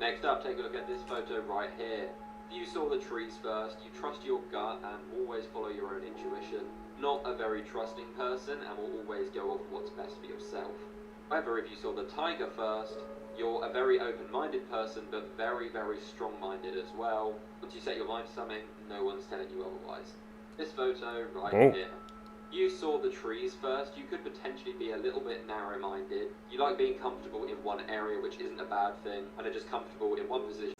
Next up, take a look at this photo right here. If you saw the trees first, you trust your gut and always follow your own intuition. Not a very trusting person and will always go off what's best for yourself. However, if you saw the tiger first, you're a very open-minded person, but very, very strong-minded as well. Once you set your mind to something, no one's telling you otherwise. This photo right here. You saw the trees first, you could potentially be a little bit narrow-minded. You like being comfortable in one area, which isn't a bad thing, and are just comfortable in one position.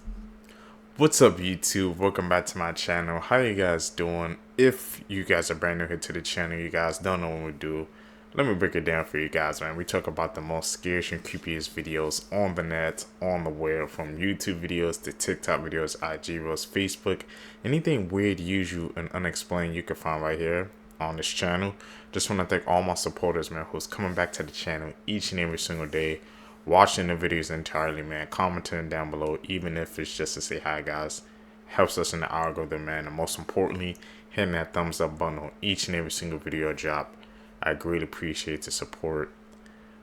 What's up, YouTube? Welcome back to my channel. How you guys doing? If you guys are brand new here to the channel, you guys don't know what we do. Let me break it down for you guys, man. We talk about the most scariest and creepiest videos on the net, on the web, from YouTube videos to TikTok videos, IG reels, Facebook. Anything weird, usual, and unexplained you can find right here on this channel. Just want to thank all my supporters, man, who's coming back to the channel each and every single day, watching the videos entirely, man, commenting down below, even if it's just to say hi, guys. Helps us in the algorithm, man, and most importantly, hitting that thumbs up button on each and every single video I drop. I greatly appreciate the support.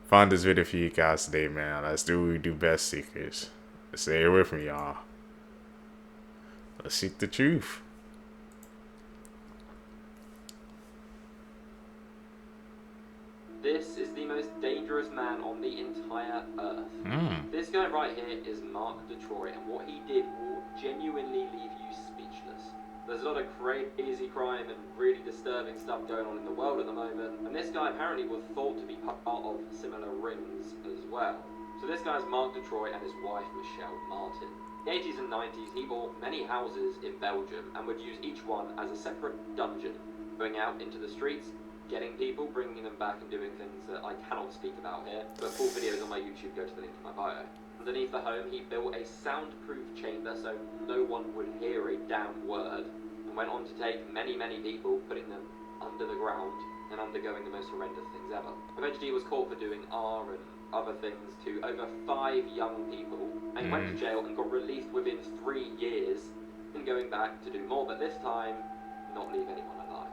Found this video for you guys today, man. Let's do what we do best, seekers. Let's stay away from y'all. Let's seek the truth. This is the most dangerous man on the entire earth. This guy right here is Mark Detroit, and what he did will genuinely leave you speechless. There's a lot of crazy crime and really disturbing stuff going on in the world at the moment, and this guy apparently was thought to be part of similar rings as well. So this guy's Mark Detroit and his wife Michelle Martin. In the 80s and 90s, he bought many houses in Belgium and would use each one as a separate dungeon, going out into the streets, getting people, bringing them back and doing things that I cannot speak about here, but full videos on my YouTube, go to the link in my bio. Underneath the home, he built a soundproof chamber so no one would hear a damn word, and went on to take many people, putting them under the ground and undergoing the most horrendous things ever. Eventually he was caught for doing R and other things to over 5 young people, and he went to jail and got released within 3 years, and going back to do more, but this time, not leave anyone alive.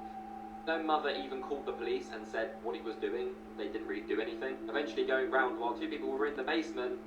No mother even called the police and said what he was doing. They didn't really do anything. Eventually going round while 2 people were in the basement,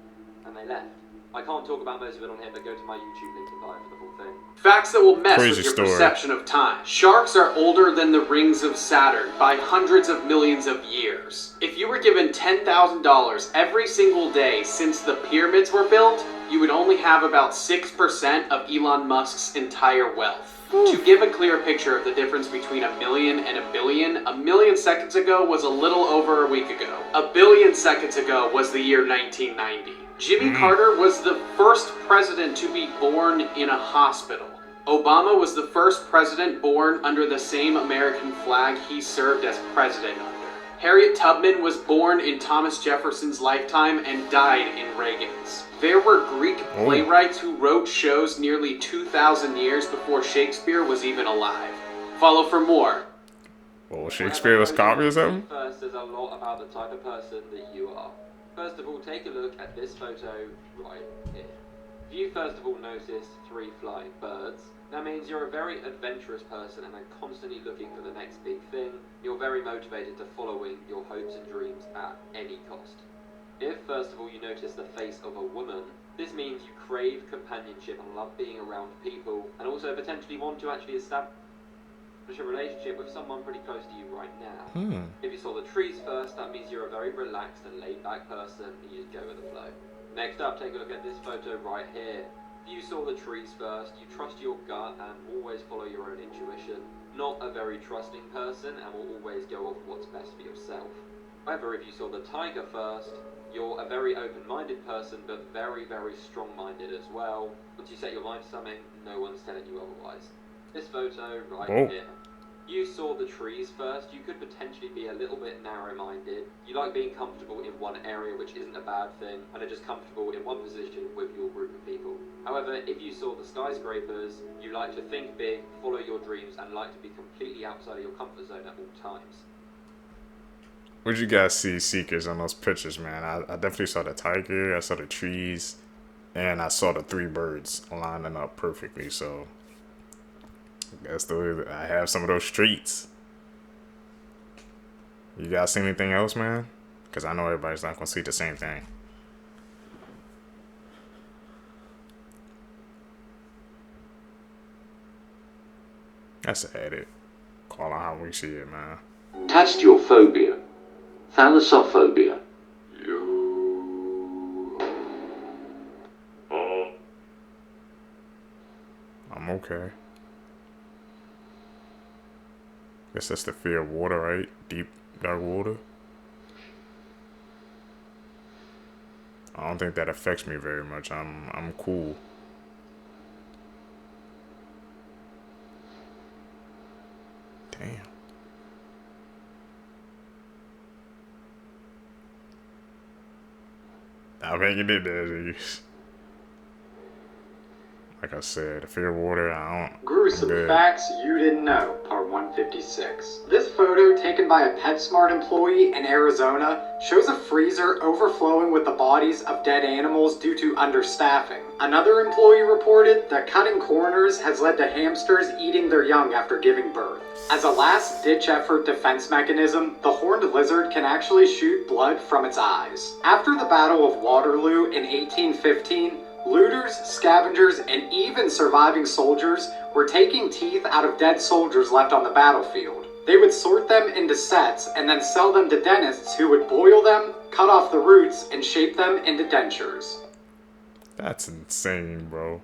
and they left. I can't talk about most of it on here, but go to my YouTube link in bio for the full thing. Facts that will mess with your perception of time. Sharks are older than the rings of Saturn by hundreds of millions of years. If you were given $10,000 every single day since the pyramids were built, you would only have about 6% of Elon Musk's entire wealth. To give a clear picture of the difference between a million and a million seconds ago was a little over a week ago. A billion seconds ago was the year 1990. Jimmy Carter was the first president to be born in a hospital. Obama was the first president born under the same American flag he served as president under. Harriet Tubman was born in Thomas Jefferson's lifetime and died in Reagan's. There were Greek playwrights who wrote shows nearly 2,000 years before Shakespeare was even alive. Follow for more. Well, Shakespeare was copy or something? First, there's a lot about the type of person that you are. First of all, take a look at this photo right here. If you first of all notice 3 flying birds, that means you're a very adventurous person and are constantly looking for the next big thing. You're very motivated to following your hopes and dreams at any cost. If first of all you notice the face of a woman, this means you crave companionship and love being around people, and also potentially want to actually establish a relationship with someone pretty close to you right now. If you saw the trees first, that means you're a very relaxed and laid back person and you just go with the flow. Next up, take a look at this photo right here. If you saw the trees first, you trust your gut and always follow your own intuition. Not a very trusting person and will always go off what's best for yourself. However, if you saw the tiger first, you're a very open-minded person, but very strong-minded as well. Once you set your mind to something, no one's telling you otherwise. This photo right here. You saw the trees first, you could potentially be a little bit narrow-minded. You like being comfortable in one area, which isn't a bad thing, and are just comfortable in one position with your group of people. However, if you saw the skyscrapers, you like to think big, follow your dreams, and like to be completely outside of your comfort zone at all times. What'd you guys see, seekers, on those pictures, man? I definitely saw the tiger, I saw the trees, and I saw the 3 birds lining up perfectly, so I guess I have some of those traits. You guys see anything else, man? Because I know everybody's not going to see the same thing. That's an edit. Call it how we see it, man. Test your phobia. Thalassophobia. I'm okay. Guess that's the fear of water, right? Deep, dark water. I don't think that affects me very much. I'm cool. Damn. I think you did that. Like I said, the fear of water, I don't. Gruesome facts you didn't know, part 156. This photo, taken by a PetSmart employee in Arizona, shows a freezer overflowing with the bodies of dead animals due to understaffing. Another employee reported that cutting corners has led to hamsters eating their young after giving birth. As a last-ditch effort defense mechanism, the horned lizard can actually shoot blood from its eyes. After the Battle of Waterloo in 1815, looters, scavengers, and even surviving soldiers were taking teeth out of dead soldiers left on the battlefield. They would sort them into sets and then sell them to dentists who would boil them, cut off the roots, and shape them into dentures. That's insane, bro.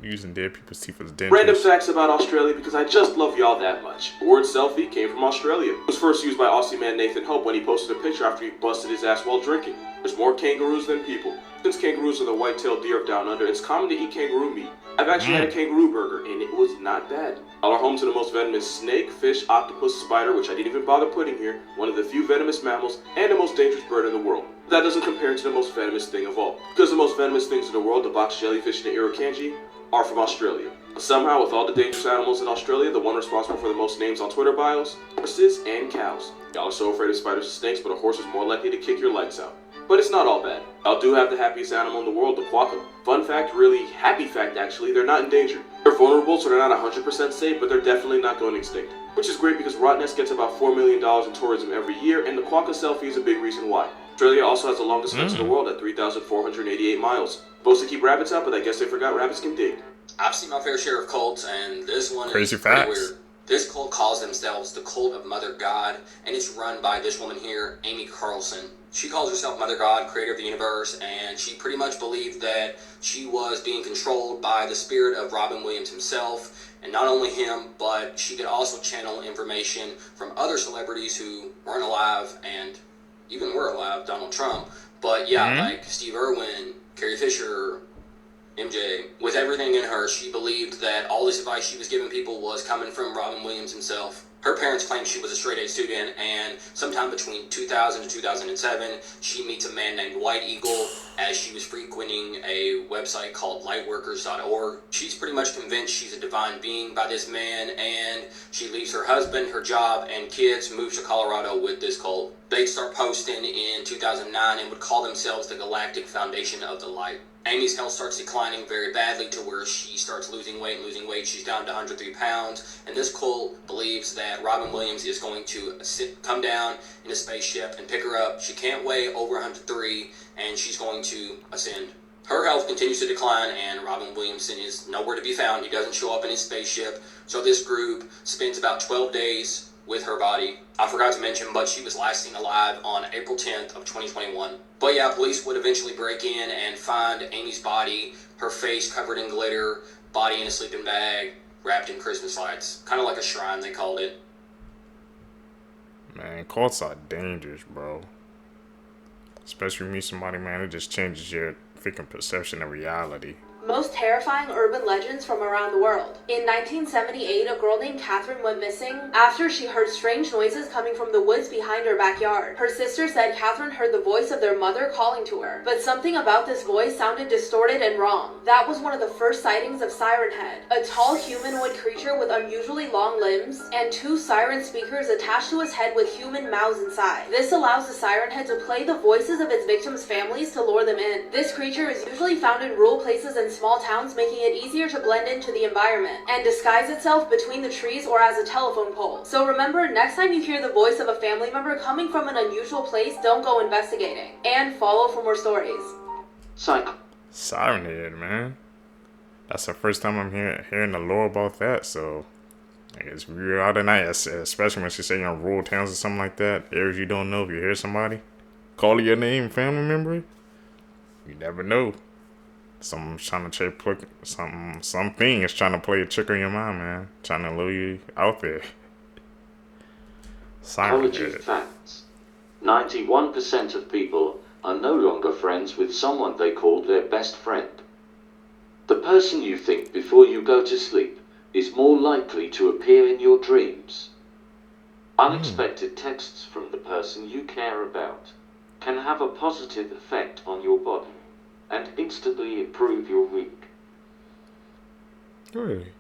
Using dead people's teeth as dentures. Random facts about Australia because I just love y'all that much. The word selfie came from Australia. It was first used by Aussie man Nathan Hope when he posted a picture after he busted his ass while drinking. There's more kangaroos than people. Since kangaroos are the white-tailed deer of down under, it's common to eat kangaroo meat. I've actually had a kangaroo burger, and it was not bad. Y'all are home to the most venomous snake, fish, octopus, spider, which I didn't even bother putting here, one of the few venomous mammals, and the most dangerous bird in the world. But that doesn't compare to the most venomous thing of all. Because the most venomous things in the world, the box jellyfish and the irukandji, are from Australia. Somehow, with all the dangerous animals in Australia, the one responsible for the most names on Twitter bios, horses and cows. Y'all are so afraid of spiders and snakes, but a horse is more likely to kick your lights out. But it's not all bad. Y'all do have the happiest animal in the world, the quokka. Fun fact, really happy fact actually, they're not endangered. They're vulnerable, so they're not 100% safe, but they're definitely not going extinct. Which is great because Rottnest gets about $4 million in tourism every year, and the quokka selfie is a big reason why. Australia also has the longest fence in the world at 3,488 miles. Supposed to keep rabbits out, but I guess they forgot rabbits can dig. I've seen my fair share of cults, and this one Crazy is pretty facts. weird. This cult calls themselves the Cult of Mother God, and it's run by this woman here, Amy Carlson. She calls herself Mother God, creator of the universe, and she pretty much believed that she was being controlled by the spirit of Robin Williams himself, and not only him, but she could also channel information from other celebrities who weren't alive and even were alive, Donald Trump. But yeah, like Steve Irwin, Carrie Fisher, MJ, with everything in her, she believed that all this advice she was giving people was coming from Robin Williams himself. Her parents claimed she was a straight-A student, and sometime between 2000 and 2007, she meets a man named White Eagle as she was frequenting a website called lightworkers.org. She's pretty much convinced she's a divine being by this man, and she leaves her husband, her job, and kids, moves to Colorado with this cult. They'd start posting in 2009 and would call themselves the Galactic Foundation of the Light. Amy's health starts declining very badly to where she starts losing weight. She's down to 103 pounds. And this cult believes that Robin Williams is going to come down in a spaceship and pick her up. She can't weigh over 103, and she's going to ascend. Her health continues to decline, and Robin Williamson is nowhere to be found. He doesn't show up in his spaceship. So this group spends about 12 days with her body. I forgot to mention, but she was last seen alive on April 10th of 2021. But yeah, police would eventually break in and find Amy's body, her face covered in glitter, body in a sleeping bag, wrapped in Christmas lights. Kind of like a shrine, they called it. Man, cults are dangerous, bro. Especially when you meet somebody, man, it just changes your freaking perception of reality. Most terrifying urban legends from around the world. In 1978, a girl named Catherine went missing after she heard strange noises coming from the woods behind her backyard. Her sister said Catherine heard the voice of their mother calling to her, but something about this voice sounded distorted and wrong. That was one of the first sightings of Siren Head, a tall humanoid creature with unusually long limbs and two siren speakers attached to his head with human mouths inside. This allows the Siren Head to play the voices of its victims' families to lure them in. This creature is usually found in rural places and small towns, making it easier to blend into the environment and disguise itself between the trees or as a telephone pole. So remember, next time you hear the voice of a family member coming from an unusual place, don't go investigating. And follow for more stories. Siren Head, man. That's the first time I'm hearing the lore about that, so I guess if you're out at night, especially when she's saying in rural towns or something like that, areas you don't know, if you hear somebody calling your name, family member, you never know. Someone's trying to something is trying to play a trick on your mind, man. Trying to lure you out there. Allergy facts. 91% of people are no longer friends with someone they called their best friend. The person you think before you go to sleep is more likely to appear in your dreams. Unexpected texts from the person you care about can have a positive effect on your body and instantly improve your week. Really?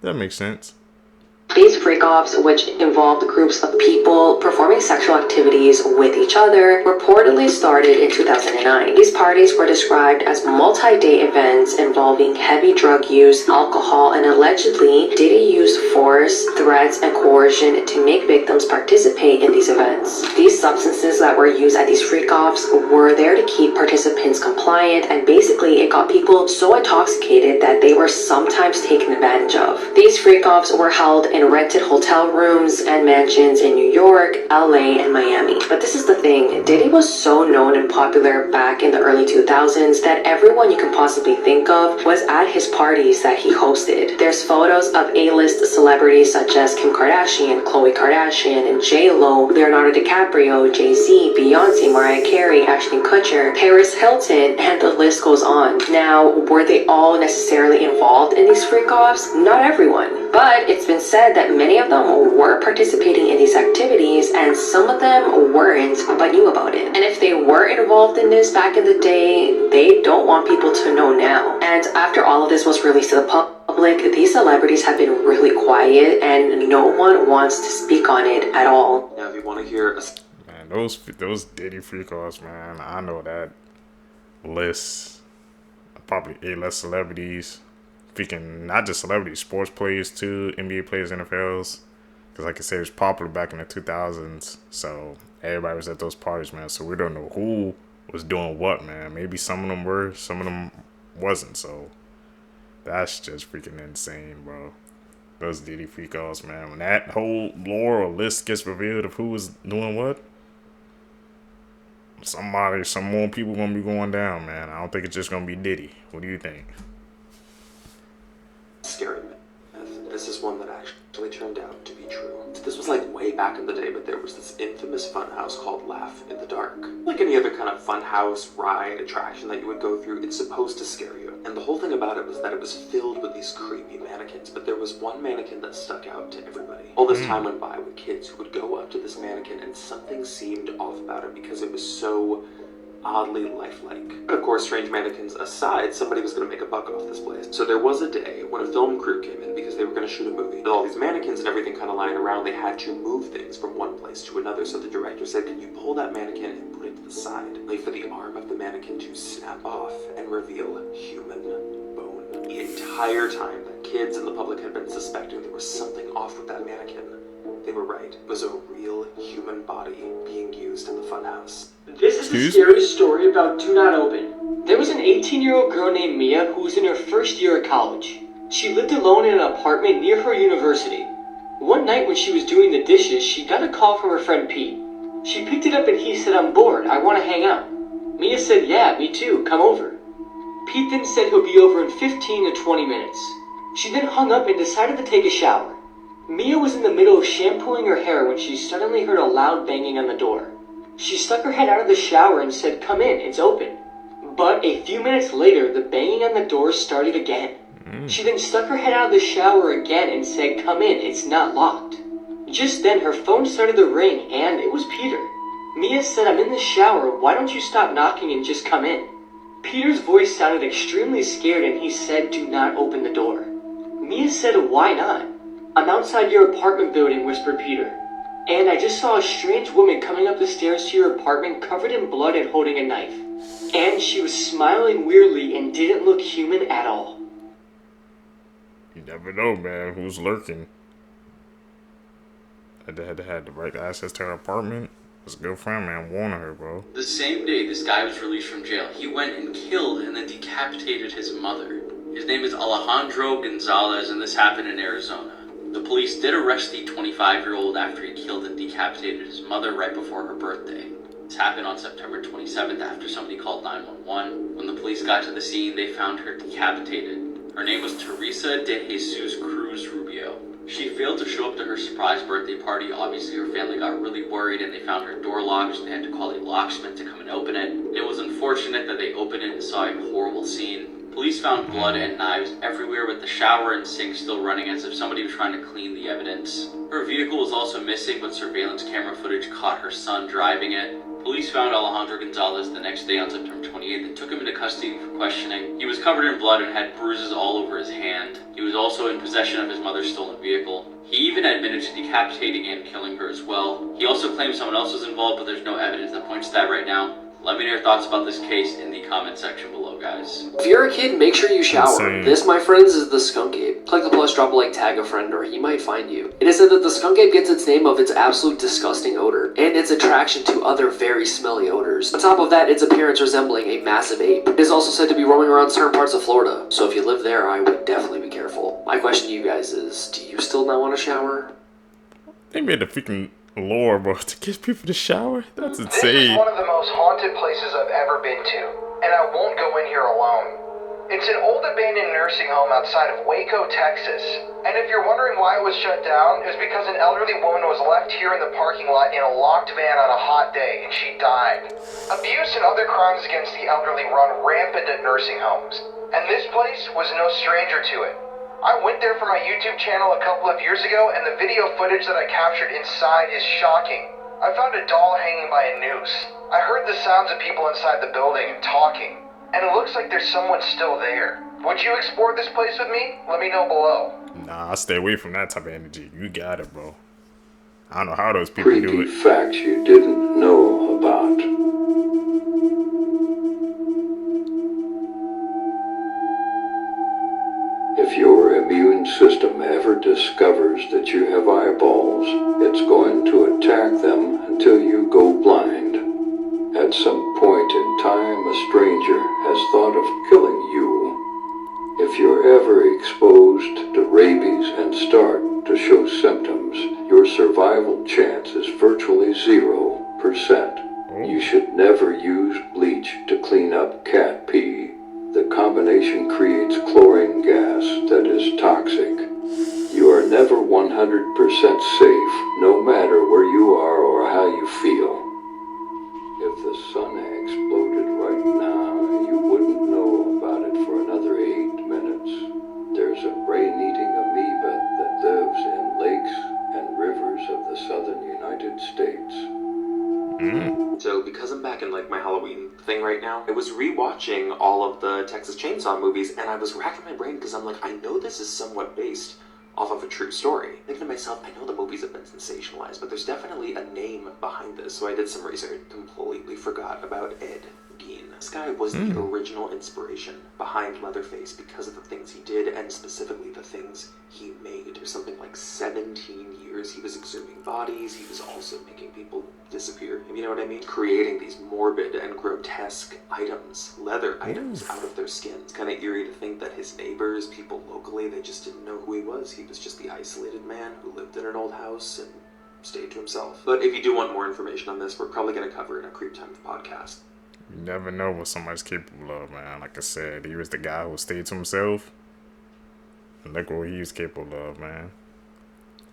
That makes sense. These freak-offs, which involved groups of people performing sexual activities with each other, reportedly started in 2009. These parties were described as multi-day events involving heavy drug use, alcohol, and allegedly Diddy used force, threats, and coercion to make victims participate in these events. These substances that were used at these freak-offs were there to keep participants compliant, and basically it got people so intoxicated that they were sometimes taken advantage of. These freak-offs were held in rented hotel rooms and mansions in New York, LA, and Miami. But this is the thing, Diddy was so known and popular back in the early 2000s that everyone you can possibly think of was at his parties that he hosted. There's photos of A-list celebrities such as Kim Kardashian, Khloe Kardashian, and J-Lo, Leonardo DiCaprio, Jay-Z, Beyonce, Mariah Carey, Ashton Kutcher, Paris Hilton, and the list goes on. Now, were they all necessarily involved in these freak-offs? Not everyone. But it's been said that many of them were participating in these activities and some of them weren't but knew about it. And if they were involved in this back in the day, they don't want people to know now. And after all of this was released to the public, these celebrities have been really quiet and no one wants to speak on it at all. Now if you want to hear Man, those Diddy freak-offs, man, I know that list, probably A-list celebrities. Speaking not just celebrities, sports players too, NBA players, NFLs. Because like I said, it was popular back in the 2000s. So everybody was at those parties, man. So we don't know who was doing what, man. Maybe some of them were, some of them wasn't. So that's just freaking insane, bro. Those Diddy freak-offs, man. When that whole lore or list gets revealed of who was doing what, some more people gonna be going down, man. I don't think it's just gonna be Diddy. What do you think? scary myth. This is one that actually turned out to be true. This was like way back in the day, but there was this infamous funhouse called Laugh in the Dark. Like any other kind of funhouse, ride, attraction that you would go through, it's supposed to scare you. And the whole thing about it was that it was filled with these creepy mannequins, but there was one mannequin that stuck out to everybody. All this time went by with kids who would go up to this mannequin and something seemed off about it because it was so oddly lifelike. Of course, strange mannequins aside, somebody was going to make a buck off this place. So there was a day when a film crew came in because they were going to shoot a movie. With all these mannequins and everything kind of lying around, they had to move things from one place to another. So the director said, can you pull that mannequin and put it to the side? Wait for the arm of the mannequin to snap off and reveal human bone. The entire time that kids and the public had been suspecting there was something off with that mannequin, they were right. It was a real human body being used in the funhouse. This is the scariest story about Do Not Open. There was an 18-year-old girl named Mia who was in her first year of college. She lived alone in an apartment near her university. One night when she was doing the dishes, she got a call from her friend Pete. She picked it up and he said, I'm bored, I want to hang out. Mia said, yeah, me too, come over. Pete then said he'll be over in 15 to 20 minutes. She then hung up and decided to take a shower. Mia was in the middle of shampooing her hair when she suddenly heard a loud banging on the door. She stuck her head out of the shower and said, come in, it's open. But a few minutes later, the banging on the door started again. She then stuck her head out of the shower again and said, come in, it's not locked. Just then, her phone started to ring, and it was Peter. Mia said, I'm in the shower, why don't you stop knocking and just come in? Peter's voice sounded extremely scared, and he said, do not open the door. Mia said, why not? I'm outside your apartment building, whispered Peter. And I just saw a strange woman coming up the stairs to your apartment covered in blood and holding a knife. And she was smiling weirdly and didn't look human at all. You never know, man, who's lurking. Had the right access to her apartment. His girlfriend, man, warning her, bro. The same day this guy was released from jail, he went and killed and then decapitated his mother. His name is Alejandro Gonzalez, and this happened in Arizona. The police did arrest the 25-year-old after he killed and decapitated his mother right before her birthday. This happened on September 27th after somebody called 911. When the police got to the scene, they found her decapitated. Her name was Teresa de Jesus Cruz Rubio. She failed to show up to her surprise birthday party. Obviously, her family got really worried and they found her door locked, so they had to call a locksmith to come and open it. It was unfortunate that they opened it and saw a horrible scene. Police found blood and knives everywhere, with the shower and sink still running as if somebody was trying to clean the evidence. Her vehicle was also missing, but surveillance camera footage caught her son driving it. Police found Alejandro Gonzalez the next day on September 28th and took him into custody for questioning. He was covered in blood and had bruises all over his hand. He was also in possession of his mother's stolen vehicle. He even admitted to decapitating and killing her as well. He also claimed someone else was involved, but there's no evidence that points to that right now. Let me know your thoughts about this case in the comment section below, guys. If you're a kid, make sure you shower. Insane. This, my friends, is the skunk ape. Click the plus, drop a like, tag a friend, or he might find you. It is said that the skunk ape gets its name of its absolute disgusting odor, and its attraction to other very smelly odors. On top of that, its appearance resembling a massive ape. It is also said to be roaming around certain parts of Florida, so if you live there, I would definitely be careful. My question to you guys is, do you still not want to shower? They made a freaking lore, bro, to get people to shower? That's This insane. is one of the most haunted places I've ever been to, and I won't go in here alone. It's an old abandoned nursing home outside of Waco, Texas. And if you're wondering why it was shut down, it was because an elderly woman was left here in the parking lot in a locked van on a hot day, and she died. Abuse and other crimes against the elderly run rampant at nursing homes, and this place was no stranger to it. I went there for my YouTube channel a couple of years ago, and the video footage that I captured inside is shocking. I found a doll hanging by a noose. I heard the sounds of people inside the building and talking, and it looks like there's someone still there. Would you explore this place with me? Let me know below. Nah, I stay away from that type of energy. You got it, bro. I don't know how those people do Creepy it. facts you didn't know about. If your immune system ever discovers that you have eyeballs, it's going to attack them until you go blind. At some point in time, a stranger has thought of killing you. If you're ever exposed to rabies and start to show symptoms, your survival chance is virtually 0%. You should never use bleach to clean up cat pee. The combination creates chlorine gas that is toxic. You are never 100% safe, no matter where you are or how you feel. If the sun exploded right now, you wouldn't know about it for another 8 minutes. There's a brain-eating amoeba that lives in lakes and rivers of the southern United States. So because I'm back in like my Halloween thing right now, I was rewatching all of the Texas Chainsaw movies, and I was racking my brain because I'm like, I know this is somewhat based off of a true story. Thinking to myself, I know the movies have been sensationalized, but there's definitely a name behind this. So I did some research. Completely forgot about Ed Gein. This guy was the original inspiration behind Leatherface because of the things he did, and specifically the things he made. For something like 17 years, he was exhuming bodies. He was also making people disappear, if you know what I mean? Creating these morbid and grotesque items, leather items, out of their skin. It's kind of eerie to think that his neighbors, people locally, they just didn't know who he was. He was just the isolated man who lived in an old house and stayed to himself. But if you do want more information on this, we're probably going to cover it in a Creep Time podcast. You never know what somebody's capable of, man. Like I said, he was the guy who stayed to himself. And look what he was capable of, man.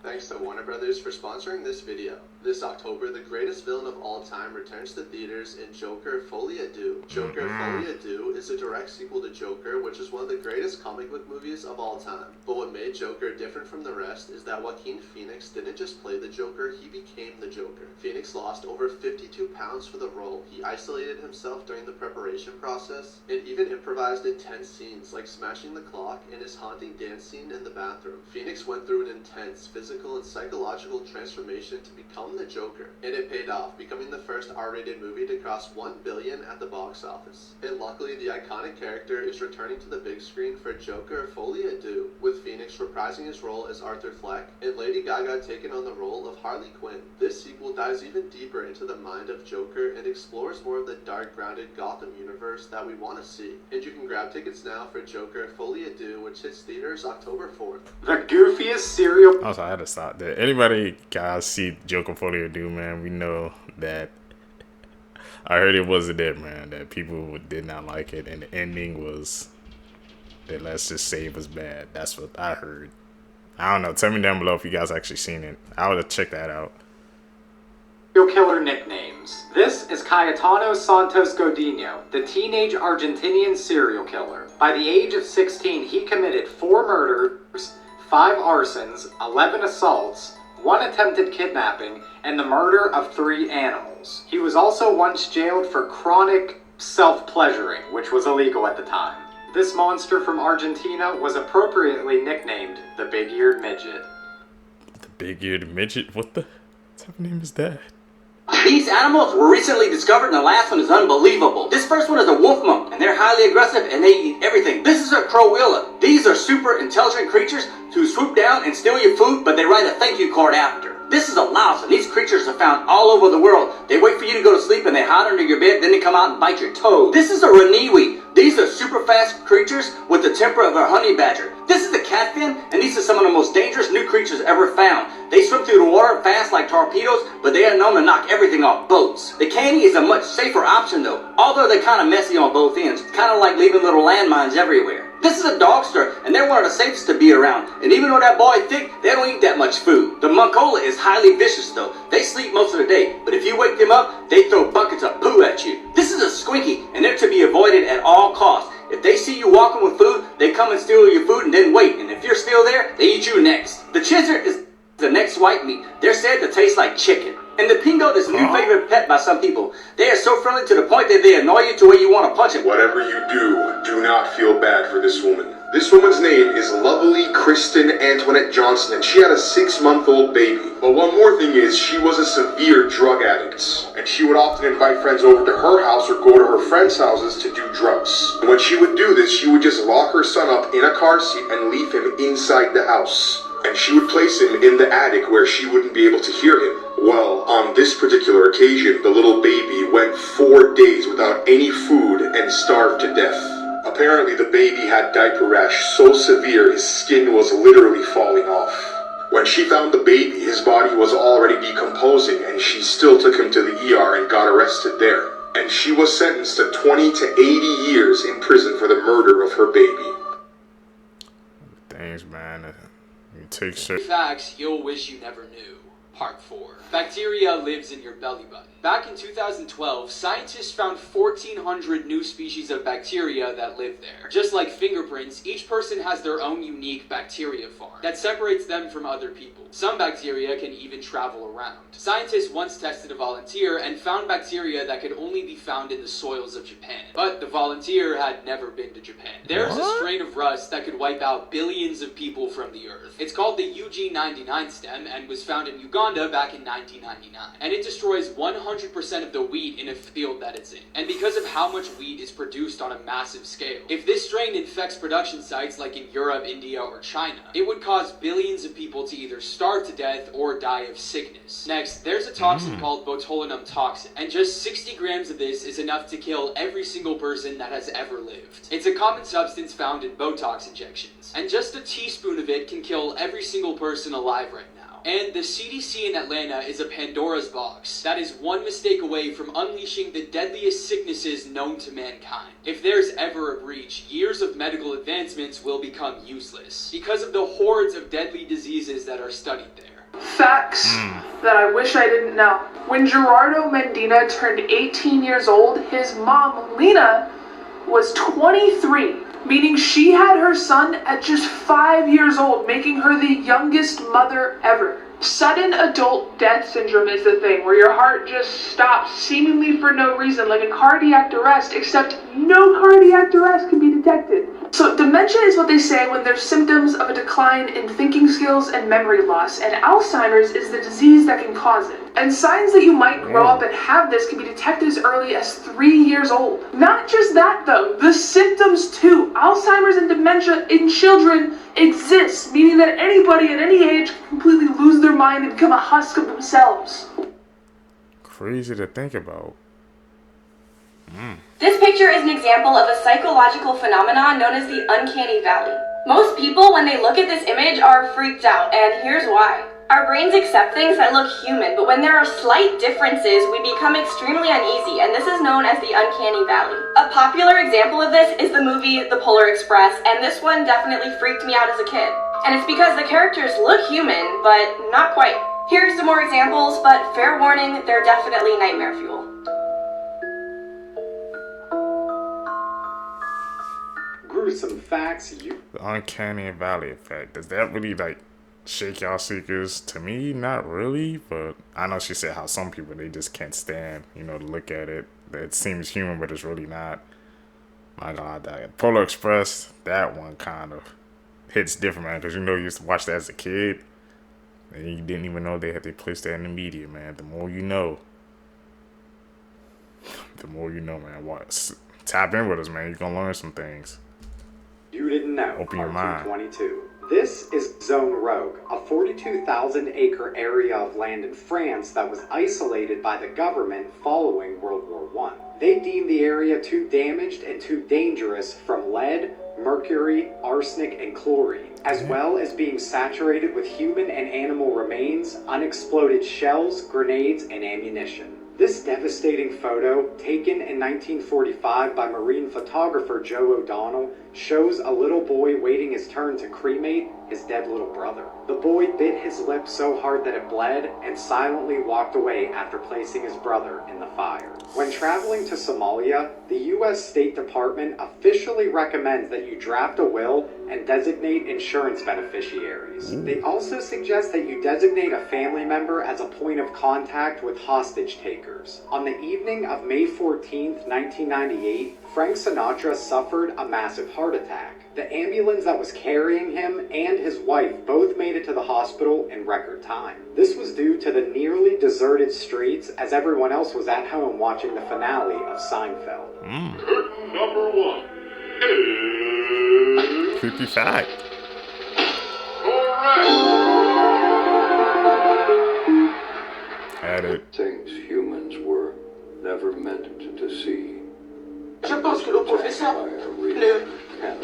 Thanks to Warner Brothers for sponsoring this video. This October, the greatest villain of all time returns to theaters in Joker Folie à Deux. Joker Folie à Deux is a direct sequel to Joker, which is one of the greatest comic book movies of all time. But what made Joker different from the rest is that Joaquin Phoenix didn't just play the Joker, he became the Joker. Phoenix lost over 52 pounds for the role. He isolated himself during the preparation process, and even improvised intense scenes like smashing the clock and his haunting dance scene in the bathroom. Phoenix went through an intense physical physical and psychological transformation to become the Joker. And it paid off, becoming the first R-rated movie to cross $1 billion at the box office. And luckily, the iconic character is returning to the big screen for Joker Folie à Deux, with Phoenix reprising his role as Arthur Fleck, and Lady Gaga taking on the role of Harley Quinn. This sequel dives even deeper into the mind of Joker and explores more of the dark, grounded Gotham universe that we want to see. And you can grab tickets now for Joker Folie à Deux, which hits theaters October 4th. The goofiest serial... Also, I had to stop there. Anybody guys see Joker Folie à Deux, man, we know that I heard it wasn't it, man, that people did not like it, and the ending was that, let's just say it was bad. That's what I heard. I don't know. Tell me down below if you guys actually seen it. I would have checked that out. Serial killer nicknames. This is Cayetano Santos Godinho, the teenage Argentinian serial killer. By the age of 16, he committed 4 murders, 5 arsons, 11 assaults, 1 attempted kidnapping, and the murder of 3 animals. He was also once jailed for chronic self-pleasuring, which was illegal at the time. This monster from Argentina was appropriately nicknamed the Big-Eared Midget. The Big-Eared Midget? What the type of name is that? These animals were recently discovered and the last one is unbelievable. This first one is a wolf monk and they're highly aggressive and they eat everything. This is a crowilla. These are super intelligent creatures who swoop down and steal your food, but they write a thank you card after. This is a louse and these creatures are found all over the world. They wait for you to go to sleep and they hide under your bed, then they come out and bite your toes. This is a raniwi. These are super fast creatures with the temper of a honey badger. This is the catfin, and these are some of the most dangerous new creatures ever found. They swim through the water fast like torpedoes, but they are known to knock everything off boats. The candy is a much safer option though, although they're kind of messy on both ends, kind of like leaving little landmines everywhere. This is a dogster, and they're one of the safest to be around. And even though that boy thick, they don't eat that much food. The Moncola is highly vicious though. They sleep most of the day, but if you wake them up, they throw buckets of poo at you. This is a squinky, and they're to be avoided at all costs. If they see you walking with food, they come and steal your food and then wait. And if you're still there, they eat you next. The Chizard is the next white meat. They're said to taste like chicken. And the Pingo is a new favorite pet by some people. They are so friendly to the point that they annoy you to where you want to punch them. Whatever you do not feel bad for this woman. This woman's name is lovely Kristen Antoinette Johnson, and she had a 6-month-old baby. But one more thing is, she was a severe drug addict, and she would often invite friends over to her house or go to her friends' houses to do drugs. And when she would do this, she would just lock her son up in a car seat and leave him inside the house. And she would place him in the attic where she wouldn't be able to hear him. Well, on this particular occasion, the little baby went 4 days without any food and starved to death. Apparently, the baby had diaper rash so severe his skin was literally falling off. When she found the baby, his body was already decomposing, and she still took him to the ER and got arrested there. And she was sentenced to 20 to 80 years in prison for the murder of her baby. Thanks, man. You take shit. Facts you'll wish you never knew. Part 4. Bacteria lives in your belly button. Back in 2012, scientists found 1,400 new species of bacteria that live there. Just like fingerprints, each person has their own unique bacteria farm that separates them from other people. Some bacteria can even travel around. Scientists once tested a volunteer and found bacteria that could only be found in the soils of Japan. But the volunteer had never been to Japan. There's a strain of rust that could wipe out billions of people from the earth. It's called the UG99 stem and was found in Uganda back in 1999. And it destroys 100% of the wheat in a field that it's in. And because of how much wheat is produced on a massive scale, if this strain infects production sites like in Europe, India, or China, it would cause billions of people to either starve to death or die of sickness. Next, there's a toxin called botulinum toxin, and just 60 grams of this is enough to kill every single person that has ever lived. It's a common substance found in Botox injections, and just a teaspoon of it can kill every single person alive right now. And the CDC in Atlanta is a Pandora's box that is one mistake away from unleashing the deadliest sicknesses known to mankind. If there's ever a breach, years of medical advancements will become useless because of the hordes of deadly diseases that are studied there. Facts that I wish I didn't know. When Gerardo Mendina turned 18 years old, his mom, Lena, was 23. Meaning she had her son at just 5 years old, making her the youngest mother ever. Sudden adult death syndrome is the thing, where your heart just stops seemingly for no reason, like a cardiac arrest, except no cardiac arrest can be detected. So the Dementia is what they say when there's symptoms of a decline in thinking skills and memory loss, and Alzheimer's is the disease that can cause it. And signs that you might grow up and have this can be detected as early as 3 years old. Not just that though, the symptoms too. Alzheimer's and dementia in children exists, meaning that anybody at any age can completely lose their mind and become a husk of themselves. Crazy to think about. This picture is an example of a psychological phenomenon known as the Uncanny Valley. Most people, when they look at this image, are freaked out, and here's why. Our brains accept things that look human, but when there are slight differences, we become extremely uneasy, and this is known as the Uncanny Valley. A popular example of this is the movie The Polar Express, and this one definitely freaked me out as a kid. And it's because the characters look human, but not quite. Here's some more examples, but fair warning, they're definitely nightmare fuel. Gruesome facts The Uncanny Valley effect. Does that really like shake y'all seekers? To me, not really, but I know she said how some people, they just can't stand, you know, to look at it. It seems human, but it's really not. My God, that Polar Express, that one kind of hits different, man, because you know you used to watch that as a kid, and you didn't even know they placed that in the media, man. The more you know, man. What? Tap in with us, man. You're gonna learn some things. You didn't know. Open your mind. 22. This is Zone Rogue, a 42,000-acre area of land in France that was isolated by the government following World War I. They deemed the area too damaged and too dangerous from lead, mercury, arsenic, and chlorine, as well as being saturated with human and animal remains, unexploded shells, grenades, and ammunition. This devastating photo, taken in 1945 by marine photographer Joe O'Donnell, shows a little boy waiting his turn to cremate his dead little brother. The boy bit his lip so hard that it bled and silently walked away after placing his brother in the fire. When traveling to Somalia, the U.S. State Department officially recommends that you draft a will and designate insurance beneficiaries. They also suggest that you designate a family member as a point of contact with hostage takers. On the evening of May 14, 1998, Frank Sinatra suffered a massive heart attack. The ambulance that was carrying him and his wife both made it to the hospital in record time. This was due to the nearly deserted streets as everyone else was at home watching the finale of Seinfeld. Curtain number 1. Creepy fact. Had it. Things humans were never meant to see. Je pense que le professeur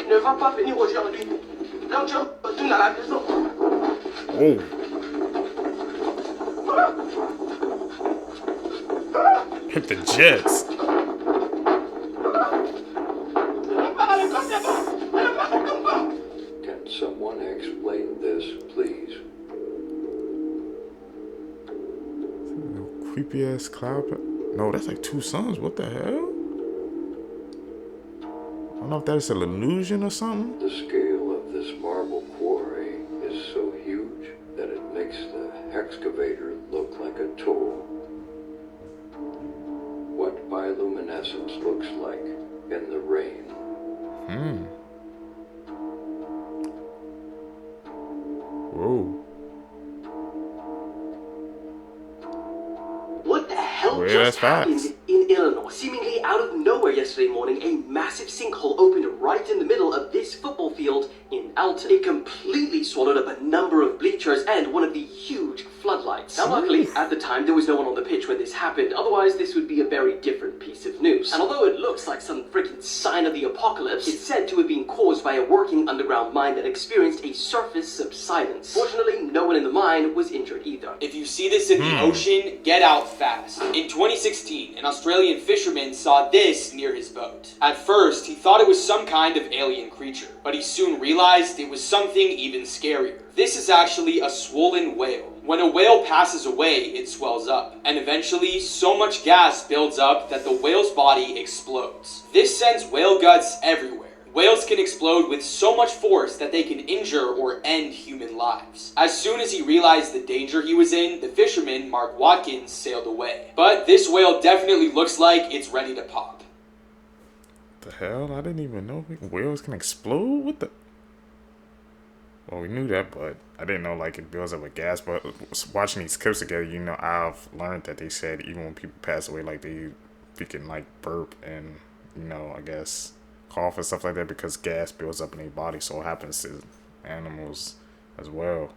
ne va pas venir aujourd'hui. Donc je retourne à la maison. Oh. Hit the jets. Can someone explain this, please? Creepy ass cloud. No, that's like two suns. What the hell? I don't know if that's an illusion or something. The scale of this marble quarry is so huge that it makes the excavator look like a tool. What bioluminescence looks like in the rain. Whoa. What the hell Well, just that's happened facts. in Illinois? Seemingly out of nowhere yesterday morning, a massive sinkhole opened right in the middle of this football field in Alton. It completely swallowed up a number of bleachers and one of the huge floodlights. Now luckily, at the time, there was no one on the pitch when this happened, otherwise this would be a very different piece of news. And although it looks like some freaking sign of the apocalypse, it's said to have been caused by a working underground mine that experienced a surface subsidence. Fortunately, no one in the mine was injured either. If you see this in the ocean, get out fast. In 2016, an Australian fisherman saw this near his boat. At first, he thought it was some kind of alien creature, but he soon realized it was something even scarier. This is actually a swollen whale. When a whale passes away, it swells up, and eventually so much gas builds up that the whale's body explodes. This sends whale guts everywhere. Whales can explode with so much force that they can injure or end human lives. As soon as he realized the danger he was in, the fisherman, Mark Watkins, sailed away. But this whale definitely looks like it's ready to pop. The hell? I didn't even know whales can explode? What the? Well, we knew that, but I didn't know, like, it builds up with gas. But watching these clips together, you know, I've learned that they said even when people pass away, like, they can, like, burp and, you know, I guess, cough and stuff like that because gas builds up in their body. So it happens to animals as well.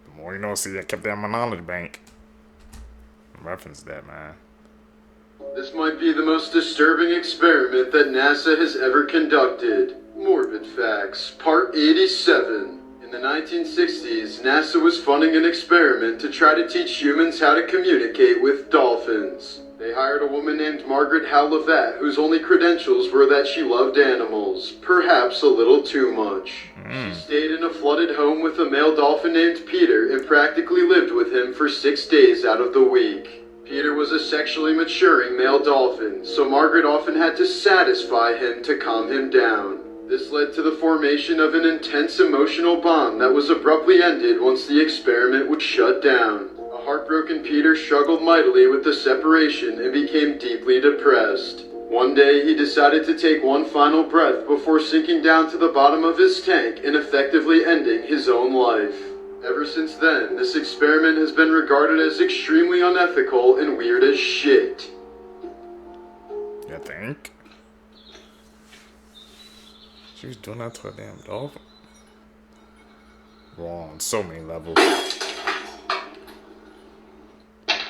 The more you know, see, I kept that in my knowledge bank. Reference that, man. This might be the most disturbing experiment that NASA has ever conducted. Morbid Facts, Part 87. In the 1960s, NASA was funding an experiment to try to teach humans how to communicate with dolphins. They hired a woman named Margaret Howlett, whose only credentials were that she loved animals, perhaps a little too much. She stayed in a flooded home with a male dolphin named Peter and practically lived with him for 6 days out of the week. Peter was a sexually maturing male dolphin, so Margaret often had to satisfy him to calm him down. This led to the formation of an intense emotional bond that was abruptly ended once the experiment was shut down. A heartbroken Peter struggled mightily with the separation and became deeply depressed. One day, he decided to take one final breath before sinking down to the bottom of his tank and effectively ending his own life. Ever since then, this experiment has been regarded as extremely unethical and weird as shit. You think? She was doing that to a damn dolphin. Wrong on so many levels.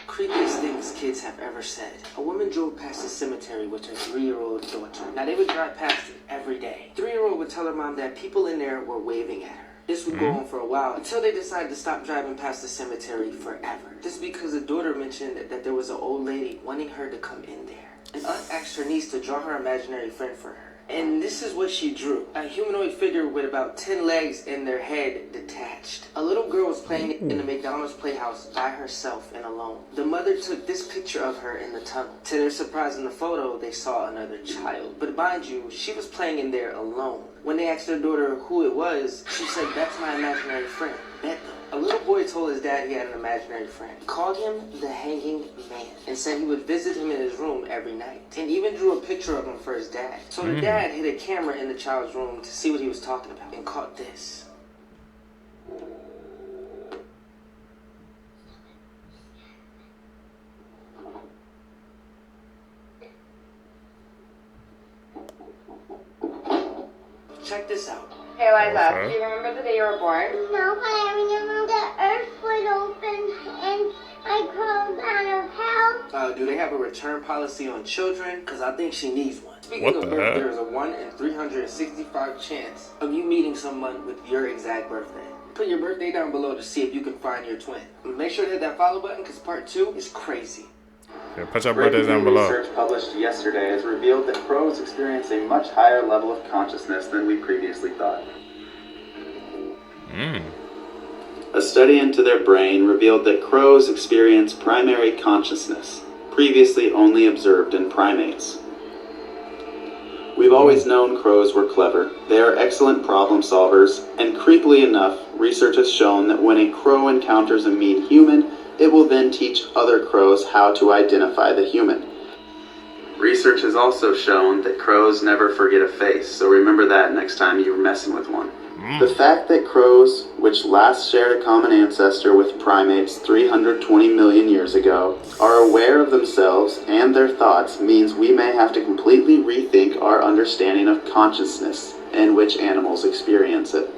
Creepiest things kids have ever said. A woman drove past a cemetery with her 3-year-old daughter. Now they would drive past it every day. 3-year-old would tell her mom that people in there were waving at her. This would go on for a while until they decided to stop driving past the cemetery forever. This is because the daughter mentioned that there was an old lady wanting her to come in there. An aunt asked her niece to draw her imaginary friend for her. And this is what she drew. A humanoid figure with about 10 legs and their head detached. A little girl was playing in the McDonald's playhouse by herself and alone. The mother took this picture of her in the tunnel. To their surprise, in the photo, they saw another child. But mind you, she was playing in there alone. When they asked their daughter who it was, she said, "That's my imaginary friend, Beto." A little boy told his dad he had an imaginary friend, called him the Hanging Man, and said he would visit him in his room every night, and even drew a picture of him for his dad. So the dad hid a camera in the child's room to see what he was talking about, and caught this. Check this out. Hey Liza, do you remember the day you were born? No, but I remember the earth was open and I crawled out of hell. Do they have a return policy on children? Because I think she needs one. Speaking What of the birth, heck? there is a 1 in 365 chance of you meeting someone with your exact birthday. Put your birthday down below to see if you can find your twin. Make sure to hit that follow button because part 2 is crazy. Yeah, put your birthdays down below. Research published yesterday has revealed that crows experience a much higher level of consciousness than we previously thought. A study into their brain revealed that crows experience primary consciousness, previously only observed in primates. We've always known crows were clever. They are excellent problem solvers, and creepily enough, research has shown that when a crow encounters a mean human, it will then teach other crows how to identify the human. Research has also shown that crows never forget a face, so remember that next time you're messing with one. The fact that crows, which last shared a common ancestor with primates 320 million years ago, are aware of themselves and their thoughts means we may have to completely rethink our understanding of consciousness and which animals experience it.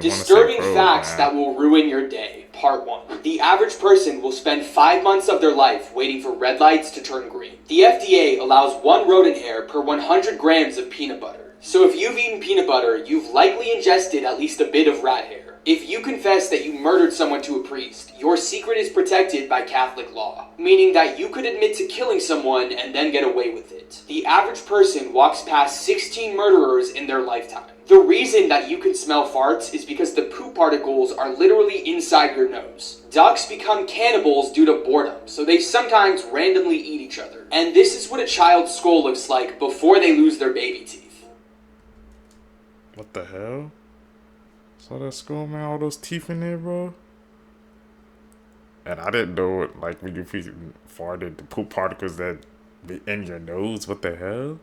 Disturbing facts that will ruin your day. Part 1. The average person will spend 5 months of their life waiting for red lights to turn green. The FDA allows 1 rodent hair per 100 grams of peanut butter. So if you've eaten peanut butter, you've likely ingested at least a bit of rat hair. If you confess that you murdered someone to a priest, your secret is protected by Catholic law, meaning that you could admit to killing someone and then get away with it. The average person walks past 16 murderers in their lifetime. The reason that you can smell farts is because the poop particles are literally inside your nose. Ducks become cannibals due to boredom, so they sometimes randomly eat each other. And this is what a child's skull looks like before they lose their baby teeth. What the hell? Saw that skull, man? All those teeth in there, bro? And I didn't know, like, when you farted, the poop particles that be in your nose. What the hell?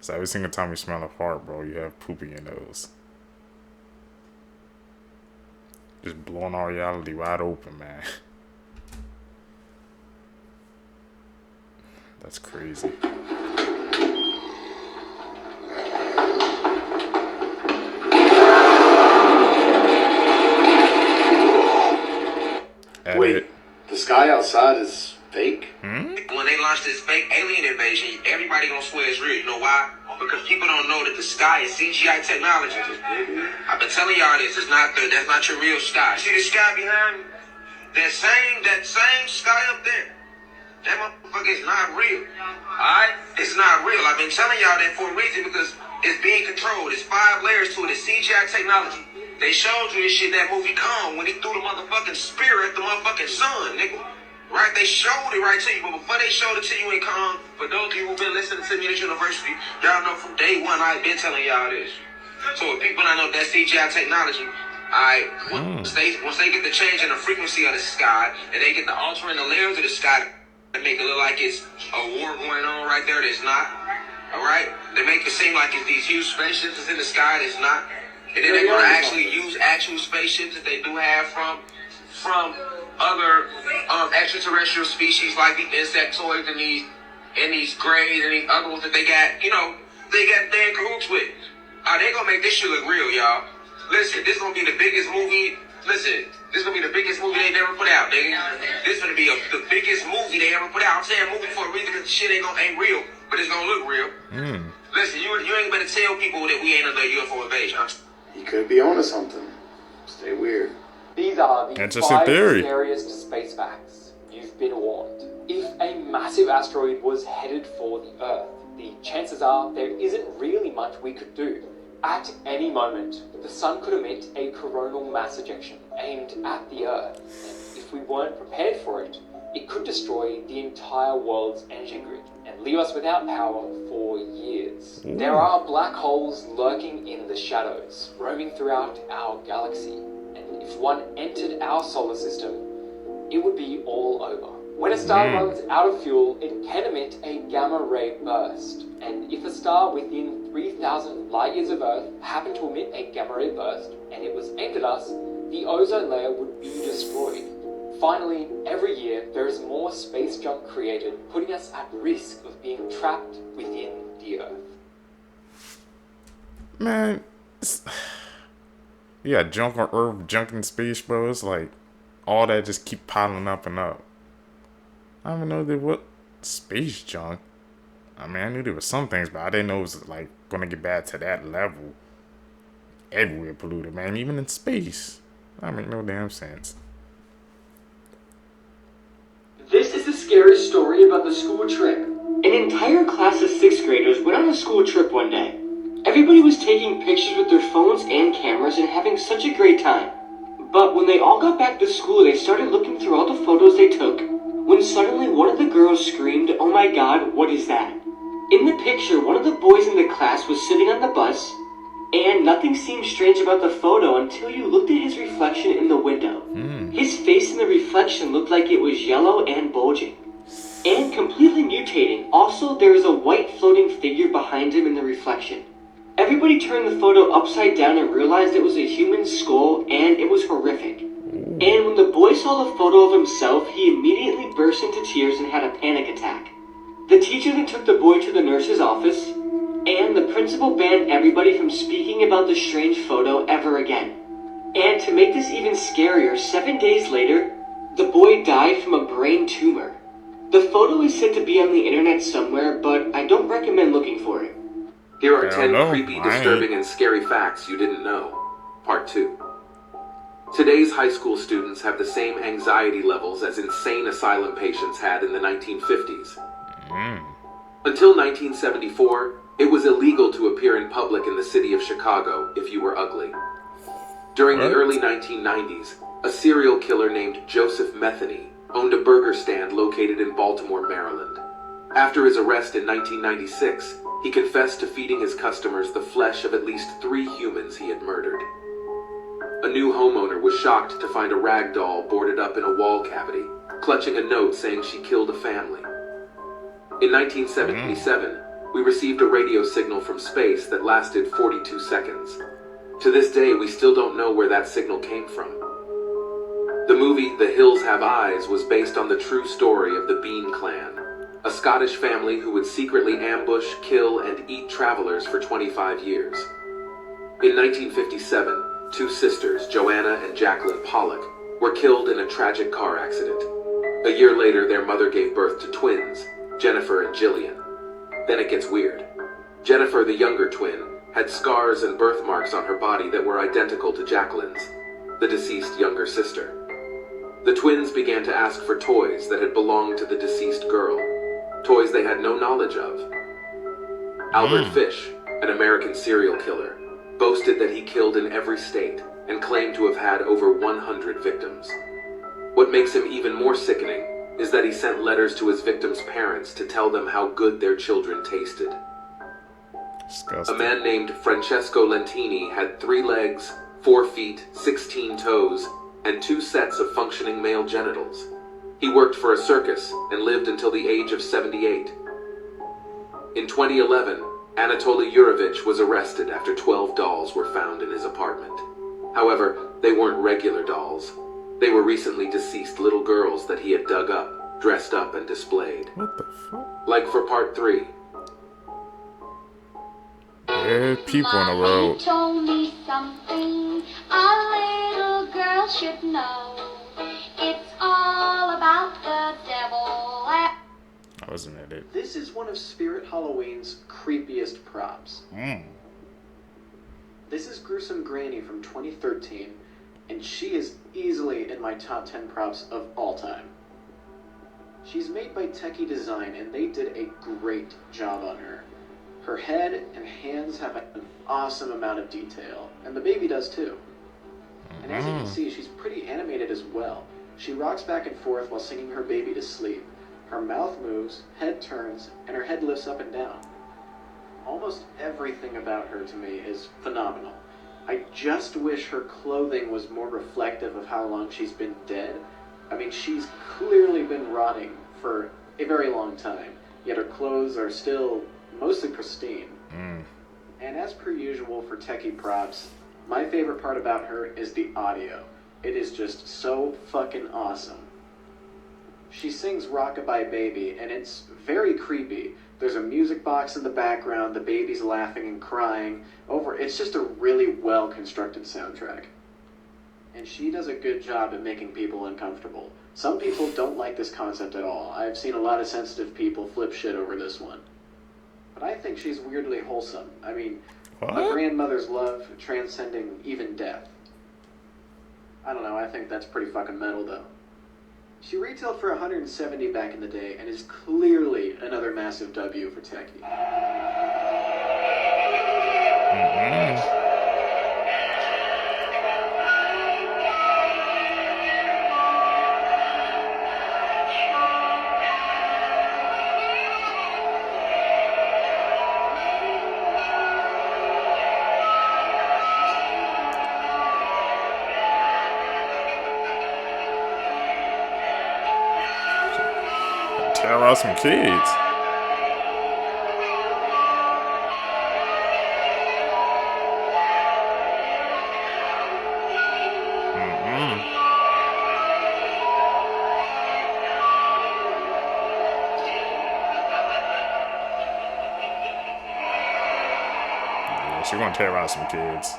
So every single time you smell a fart, bro, you have poop in your nose. Just blowing our reality wide open, man. That's crazy. Wait, the sky outside is fake? When they launch this fake alien invasion, everybody gonna swear it's real. You know why? Because people don't know that the sky is CGI technology. I've been telling y'all this. That's not your real sky. See the sky behind me? That same sky up there. That motherfucker is not real. Alright? It's not real. I've been telling y'all that for a reason, because it's being controlled. It's 5 layers to it. It's CGI technology. They showed you this shit, that movie Kong, when he threw the motherfucking spear at the motherfucking sun, nigga. Right? They showed it right to you, but before they showed it to you in Kong, for those of you who've been listening to me at university, y'all know from day one I've been telling y'all this. So if people don't know that CGI technology, alright, once they get the change in the frequency of the sky, and they get the altering the layers of the sky, they make it look like it's a war going on right there that's not. Alright? They make it seem like it's these huge spaceships that's in the sky that's not. And then they're going to actually use actual spaceships that they do have from other extraterrestrial species, like the insectoids and these greys and these other ones that they got, they in cahoots with. They going to make this shit look real, y'all. Listen, this going to be the biggest movie. Listen, this going to be the biggest movie they never put out, nigga. This going to be the biggest movie they ever put out. I'm saying movie for a reason, because the shit ain't real, but it's going to look real. Listen, you ain't better tell people that we ain't under a UFO invasion. You could be onto something. Stay weird. These are the Interesting 5 theory. scariest space facts. You've been warned. If a massive asteroid was headed for the Earth, the chances are there isn't really much we could do. At any moment, the sun could emit a coronal mass ejection aimed at the Earth, and if we weren't prepared for it, it could destroy the entire world's energy grid and leave us without power for years. There are black holes lurking in the shadows, roaming throughout our galaxy, and if one entered our solar system, it would be all over. When a star runs out of fuel, it can emit a gamma ray burst, and if a star within 3,000 light years of Earth happened to emit a gamma ray burst, and it was aimed at us, the ozone layer would be destroyed. Finally, every year there is more space junk created, putting us at risk of being trapped within the Earth. Man, you got junk on Earth, junk in space, bro. It's like all that just keep piling up and up. I don't even know there was space junk. I mean, I knew there was some things, but I didn't know it was like gonna get bad to that level. Everywhere polluted, man. Even in space, that make no damn sense. This is the scariest story about the school trip. An entire class of 6th graders went on a school trip one day. Everybody was taking pictures with their phones and cameras and having such a great time. But when they all got back to school, they started looking through all the photos they took, when suddenly one of the girls screamed, "Oh my God, what is that?" In the picture, one of the boys in the class was sitting on the bus, and nothing seemed strange about the photo until you looked at his reflection in the window. His face in the reflection looked like it was yellow and bulging, and completely mutating. Also, there was a white floating figure behind him in the reflection. Everybody turned the photo upside down and realized it was a human skull, and it was horrific. And when the boy saw the photo of himself, he immediately burst into tears and had a panic attack. The teacher then took the boy to the nurse's office, and the principal banned everybody from speaking about the strange photo ever again. And to make this even scarier, 7 days later, the boy died from a brain tumor. The photo is said to be on the internet somewhere, but I don't recommend looking for it. Here are 10 creepy, disturbing, and scary facts you didn't know. Part 2. Today's high school students have the same anxiety levels as insane asylum patients had in the 1950s. Until 1974, it was illegal to appear in public in the city of Chicago if you were ugly. During the early 1990s, a serial killer named Joseph Metheny owned a burger stand located in Baltimore, Maryland. After his arrest in 1996, he confessed to feeding his customers the flesh of at least 3 humans he had murdered. a new homeowner was shocked to find a rag doll boarded up in a wall cavity, clutching a note saying she killed a family. In 1977, we received a radio signal from space that lasted 42 seconds. To this day, we still don't know where that signal came from. The movie The Hills Have Eyes was based on the true story of the Bean Clan, a Scottish family who would secretly ambush, kill, and eat travelers for 25 years. In 1957, two sisters, Joanna and Jacqueline Pollock, were killed in a tragic car accident. A year later, their mother gave birth to twins, Jennifer and Jillian. Then it gets weird. Jennifer, the younger twin, had scars and birthmarks on her body that were identical to Jacqueline's, the deceased younger sister. The twins began to ask for toys that had belonged to the deceased girl, toys they had no knowledge of. Albert Fish, an American serial killer, boasted that he killed in every state and claimed to have had over 100 victims. What makes him even more sickening is that he sent letters to his victims' parents to tell them how good their children tasted. Disgusting. A man named Francesco Lentini had 3 legs, 4 feet, 16 toes, and 2 sets of functioning male genitals. He worked for a circus and lived until the age of 78. In 2011, Anatoly Yurovich was arrested after 12 dolls were found in his apartment. However, they weren't regular dolls. They were recently deceased little girls that he had dug up, dressed up, and displayed. What the fuck? Like for part 3. Yeah, people on the road. Told me something a little girl should know. It's all about the devil. That wasn't it. This is one of Spirit Halloween's creepiest props. This is Gruesome Granny from 2013, and she is easily in my top 10 props of all time. She's made by Techie Design, and they did a great job on her. Her head and hands have an awesome amount of detail, and the baby does too. And as you can see, she's pretty animated as well. She rocks back and forth while singing her baby to sleep. Her mouth moves, head turns, and her head lifts up and down. Almost everything about her to me is phenomenal. I just wish her clothing was more reflective of how long she's been dead. I mean, she's clearly been rotting for a very long time, yet her clothes are still mostly pristine. And as per usual for techie props, my favorite part about her is the audio. It is just so fucking awesome. She sings Rockabye Baby, and it's very creepy. There's a music box in the background, the baby's laughing and crying. It's just a really well-constructed soundtrack. And she does a good job at making people uncomfortable. Some people don't like this concept at all. I've seen a lot of sensitive people flip shit over this one. But I think she's weirdly wholesome. I mean, a grandmother's love transcending even death. I don't know, I think that's pretty fucking metal though. She retailed for $170 back in the day and is clearly another massive W for Techie. Tell us some kids. Yeah, she's gonna terrorize some kids.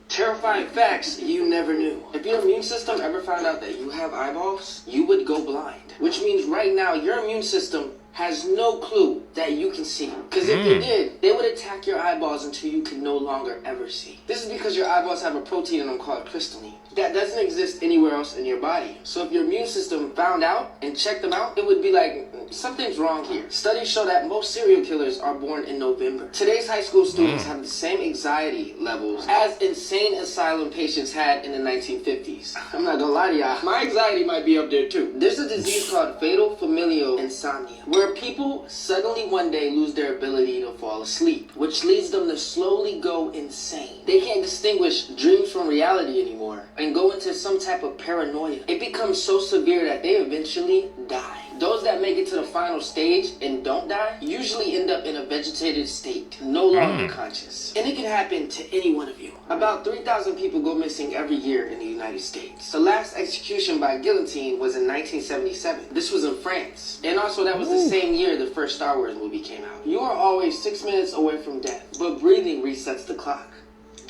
Terrifying facts you never knew. If your immune system ever found out that you have eyeballs, you would go blind. Which means right now your immune system has no clue that you can see. Because if they did, they would attack your eyeballs until you can no longer ever see. This is because your eyeballs have a protein in them called crystalline. That doesn't exist anywhere else in your body. So if your immune system found out and checked them out, it would be like, something's wrong here. Studies show that most serial killers are born in November. Today's high school students have the same anxiety levels as insane asylum patients had in the 1950s. I'm not gonna lie to y'all, my anxiety might be up there too. There's a disease called fatal familial insomnia, where people suddenly one day lose their ability to fall asleep, which leads them to slowly go insane. They can't distinguish dreams from reality anymore and go into some type of paranoia. It becomes so severe that they eventually die. Those that make it to the final stage and don't die usually end up in a vegetative state, no longer conscious. And it can happen to any one of you. About 3,000 people go missing every year in the United States. The last execution by guillotine was in 1977. This was in France. And also that was the same year the first Star Wars movie came out. You are always 6 minutes away from death, but breathing resets the clock.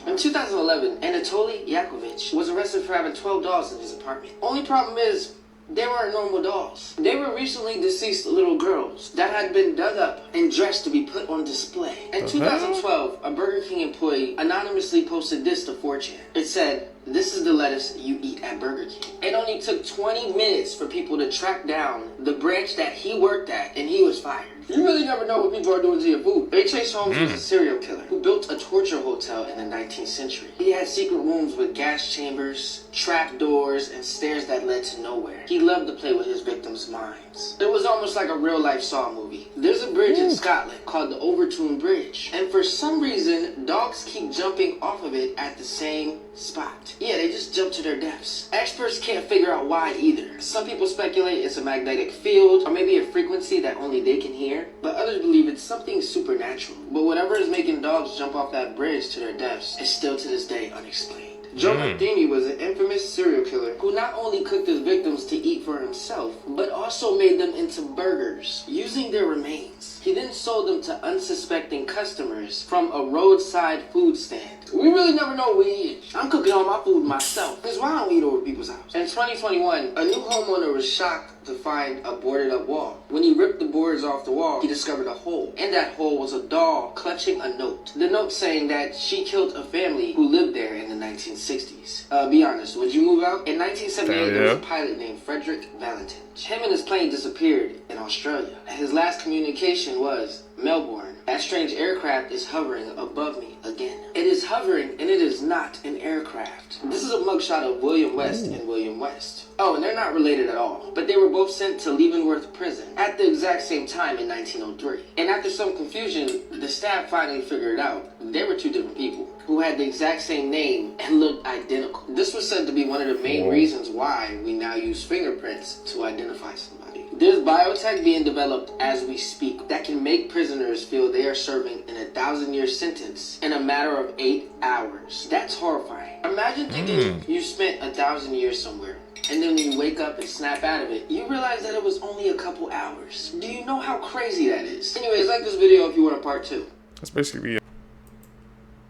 In 2011, Anatoly Yakovlevich was arrested for having 12 dolls in his apartment. Only problem is, they weren't normal dolls. They were recently deceased little girls that had been dug up and dressed to be put on display. In 2012, a Burger King employee anonymously posted this to 4chan. It said, "This is the lettuce you eat at Burger King." It only took 20 minutes for people to track down the branch that he worked at, and he was fired. You really never know what people are doing to your food. H.H. Holmes was a serial killer who built a torture hotel in the 19th century. He had secret rooms with gas chambers, trap doors, and stairs that led to nowhere. He loved to play with his victims' minds. It was almost like a real-life Saw movie. There's a bridge in Scotland called the Overtoun Bridge, and for some reason, dogs keep jumping off of it at the same spot. Yeah, they just jump to their deaths. Experts can't figure out why either. Some people speculate it's a magnetic field, or maybe a frequency that only they can hear, but others believe it's something supernatural. But whatever is making dogs jump off that bridge to their deaths is still to this day unexplained. Joe Martini was an infamous serial killer who not only cooked his victims to eat for himself, but also made them into burgers, using their remains. He then sold them to unsuspecting customers from a roadside food stand. We really never know what we eat. I'm cooking all my food myself, because why don't we eat over people's house? In 2021, a new homeowner was shocked to find a boarded up wall. When he ripped the boards off the wall, he discovered a hole. In that hole was a doll clutching a note. The note saying that she killed a family who lived there in the 1960s. Be honest, would you move out? In 1978, there was a pilot named Frederick Valentin. Him and his plane disappeared in Australia. His last communication was, "Melbourne, that strange aircraft is hovering above me again." It is hovering, and it is not an aircraft. This is a mugshot of William West and William West. Oh, and they're not related at all, but they were both sent to Leavenworth Prison at the exact same time in 1903. And after some confusion, the staff finally figured it out. They were two different people who had the exact same name and looked identical. This was said to be one of the main reasons why we now use fingerprints to identify somebody. There's biotech being developed as we speak that can make prisoners feel they are serving an 1,000-year sentence in a matter of 8 hours. That's horrifying. Imagine thinking you spent 1,000 years somewhere, and then when you wake up and snap out of it, you realize that it was only a couple hours. Do you know how crazy that is? Anyways, like this video if you want a part 2. That's basically it.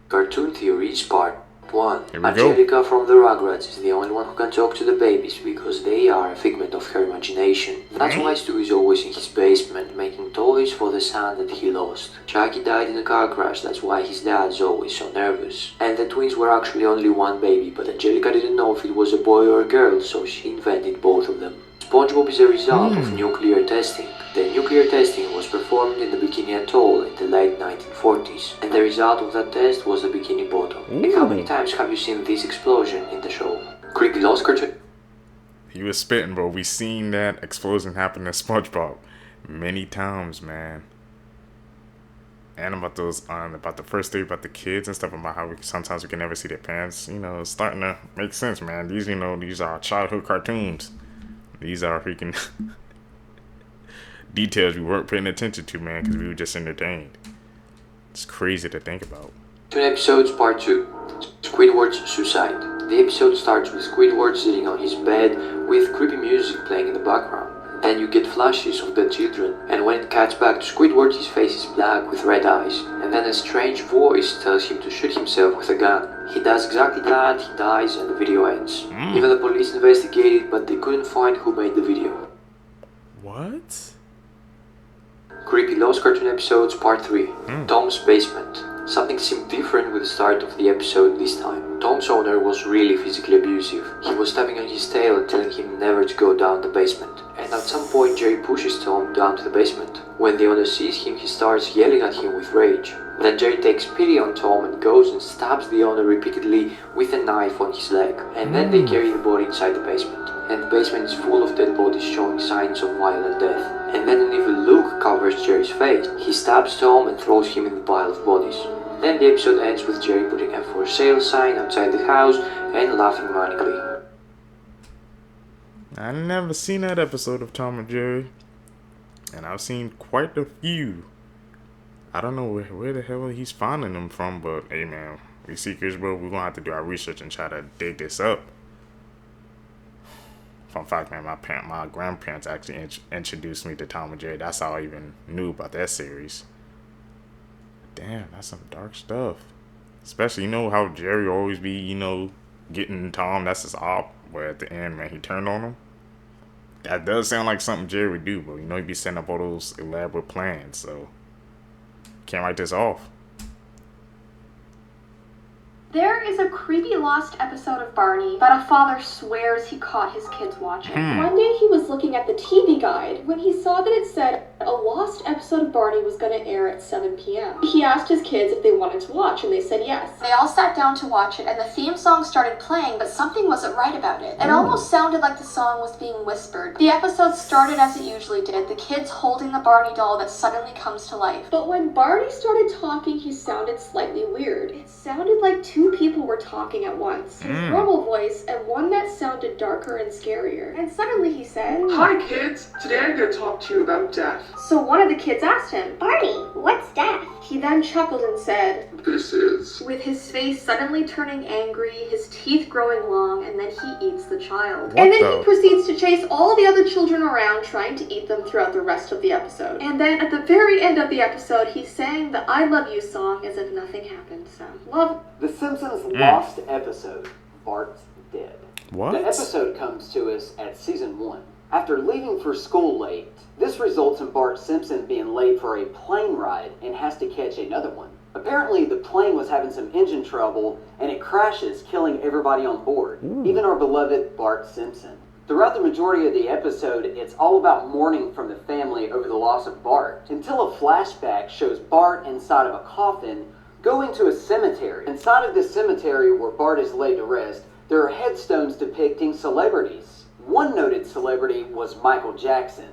Cartoon Theories Part 1. Here we Angelica from the Rugrats is the only one who can talk to the babies because they are a figment of her imagination. That's why Stu is always in his basement making toys for the son that he lost. Chucky died in a car crash, that's why his dad's always so nervous. And the twins were actually only one baby, but Angelica didn't know if it was a boy or a girl, so she invented both of them. SpongeBob is a result of nuclear testing. The nuclear testing was performed in the Bikini Atoll in the late 1940s, and the result of that test was a bikini bottom. Like, how many times have you seen this explosion in the show? Creepy Lost Cartoon. He was spitting, bro. We seen that explosion happen to SpongeBob many times, man. And about those, about the first day, about the kids and stuff, about how sometimes we can never see their parents. You know, it's starting to make sense, man. These, you know, these are childhood cartoons. These are freaking details we weren't paying attention to, man, because we were just entertained. It's crazy to think about. 2 episodes, Part 2. Squidward's Suicide. The episode starts with Squidward sitting on his bed with creepy music playing in the background. Then you get flashes of the children, and when it cuts back to Squidward, his face is black with red eyes. And then a strange voice tells him to shoot himself with a gun. He does exactly that, he dies, and the video ends. Even the police investigated, but they couldn't find who made the video. What? Creepy Lost Cartoon Episodes Part 3. Tom's Basement. Something seemed different with the start of the episode this time. Tom's owner was really physically abusive. He was tapping on his tail and telling him never to go down the basement. and at some point Jerry pushes Tom down to the basement. When the owner sees him, he starts yelling at him with rage. Then Jerry takes pity on Tom and goes and stabs the owner repeatedly with a knife on his leg. And then they carry the body inside the basement. And the basement is full of dead bodies showing signs of violent death. And then an evil look covers Jerry's face. He stabs Tom and throws him in the pile of bodies. Then the episode ends with Jerry putting a for sale sign outside the house and laughing manically. I never seen that episode of Tom and Jerry, and I've seen quite a few. I don't know where the hell he's finding them from, but hey man, we seekers, bro, we're gonna have to do our research and try to dig this up. Fun fact, man, my grandparents actually introduced me to Tom and Jerry. That's how I even knew about that series. Damn, that's some dark stuff. Especially, you know how Jerry always be, you know, getting Tom, that's his op, where at the end, man, he turned on him. That does sound like something Jerry would do, but you know, he'd be setting up all those elaborate plans, so can't write this off. There is a creepy lost episode of Barney that a father swears he caught his kids watching. One day he was looking at the TV guide when he saw that it said a lost episode of Barney was going to air at 7 p.m. He asked his kids if they wanted to watch, and they said yes. They all sat down to watch it, and the theme song started playing, but something wasn't right about it. It almost sounded like the song was being whispered. The episode started as it usually did, the kids holding the Barney doll that suddenly comes to life. But when Barney started talking, he sounded slightly weird. It sounded like two people were talking at once. His normal voice and one that sounded darker and scarier. And suddenly he said, "Hi kids, today I'm going to talk to you about death." So one of the kids asked him, "Barney, what's death?" He then chuckled and said, "This is..." with his face suddenly turning angry, his teeth growing long, and then he eats the child. He proceeds to chase all the other children around, trying to eat them throughout the rest of the episode. And then at the very end of the episode, he sang the I Love You song as if nothing happened. So, love. The Simpsons lost episode, Bart's Dead. What? The episode comes to us at season 1. After leaving for school late, this results in Bart Simpson being late for a plane ride and has to catch another one. Apparently, the plane was having some engine trouble and it crashes, killing everybody on board, even our beloved Bart Simpson. Throughout the majority of the episode, it's all about mourning from the family over the loss of Bart, until a flashback shows Bart inside of a coffin going to a cemetery. Inside of this cemetery where Bart is laid to rest, there are headstones depicting celebrities. One noted celebrity was Michael Jackson